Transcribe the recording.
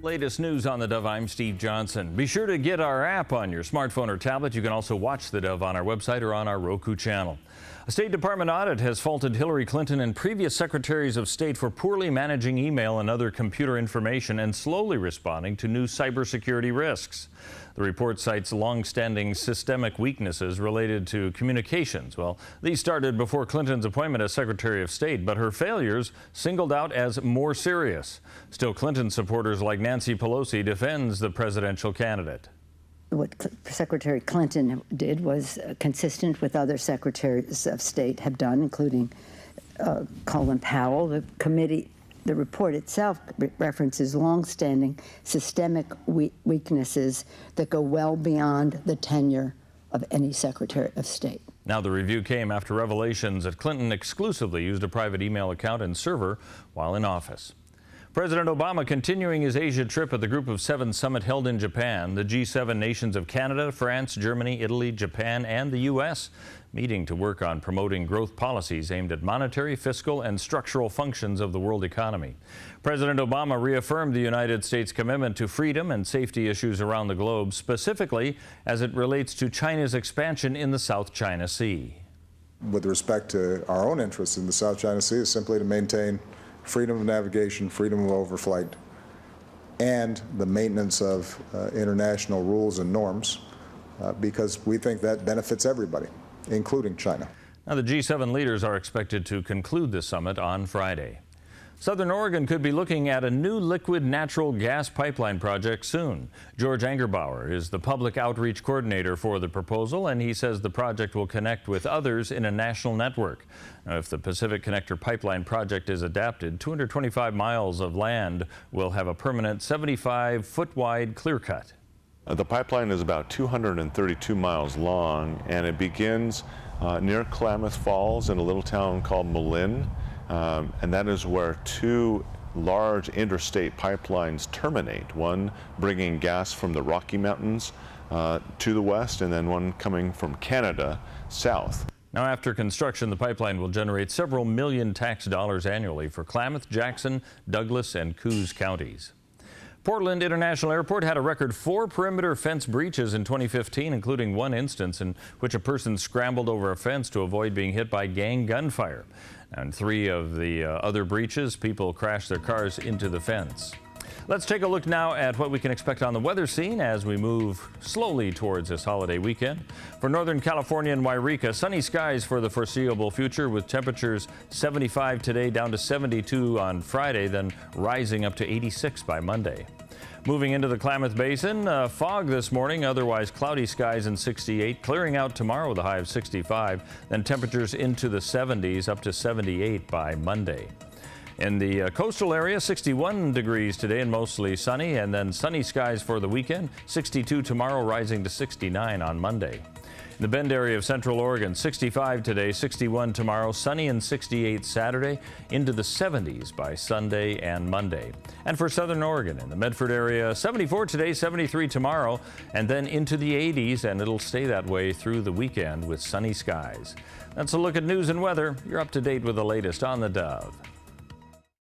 Latest news on the Dove. I'm Steve Johnson. Be sure to get our app on your smartphone or tablet. You can also watch the Dove on our website or on our Roku channel. A State Department audit has faulted Hillary Clinton and previous secretaries of state for poorly managing email and other computer information and slowly responding to new cybersecurity risks. The report cites long-standing systemic weaknesses related to communications. Well, these started before Clinton's appointment as Secretary of State, but her failures singled out as more serious. Still, Clinton supporters like Nancy Pelosi defends the presidential candidate. What Secretary Clinton did was consistent with other secretaries of state have done, including Colin Powell. The report itself references longstanding systemic weaknesses that go well beyond the tenure of any Secretary of State. Now, the review came after revelations that Clinton exclusively used a private email account and server while in office. President Obama continuing his Asia trip at the Group of Seven summit held in Japan. The G7 nations of Canada, France, Germany, Italy, Japan, and the U.S. meeting to work on promoting growth policies aimed at monetary, fiscal, and structural functions of the world economy. President Obama reaffirmed the United States' commitment to freedom and safety issues around the globe, specifically as it relates to China's expansion in the South China Sea. With respect to our own interests in the South China Sea is simply to maintain freedom of navigation, freedom of overflight, and the maintenance of international rules and norms, because we think that benefits everybody, including China. Now, the G7 leaders are expected to conclude the summit on Friday. Southern Oregon could be looking at a new liquid natural gas pipeline project soon. George Angerbauer is the public outreach coordinator for the proposal, and he says the project will connect with others in a national network. Now, if the Pacific Connector pipeline project is adapted, 225 miles of land will have a permanent 75-foot wide clear cut. The pipeline is about 232 miles long, and it begins near Klamath Falls in a little town called Malin. And that is where two large interstate pipelines terminate, one bringing gas from the Rocky Mountains to the west, and then one coming from Canada south. Now, after construction, the pipeline will generate several million tax dollars annually for Klamath, Jackson, Douglas, and Coos counties. Portland International Airport had a record 4 perimeter fence breaches in 2015, including one instance in which a person scrambled over a fence to avoid being hit by gang gunfire. And 3 of the other breaches, people crashed their cars into the fence. Let's take a look now at what we can expect on the weather scene as we move slowly towards this holiday weekend. For Northern California and Wairika, sunny skies for the foreseeable future with temperatures 75 today down to 72 on Friday, then rising up to 86 by Monday. Moving into the Klamath Basin, fog this morning, otherwise cloudy skies and 68, clearing out tomorrow with a high of 65, then temperatures into the 70s up to 78 by Monday. In the coastal area, 61 degrees today and mostly sunny, and then sunny skies for the weekend, 62 tomorrow, rising to 69 on Monday. In the Bend area of Central Oregon, 65 today, 61 tomorrow, sunny and 68 Saturday, into the 70s by Sunday and Monday. And for Southern Oregon, in the Medford area, 74 today, 73 tomorrow, and then into the 80s, and it'll stay that way through the weekend with sunny skies. That's a look at news and weather. You're up to date with the latest on the Dove.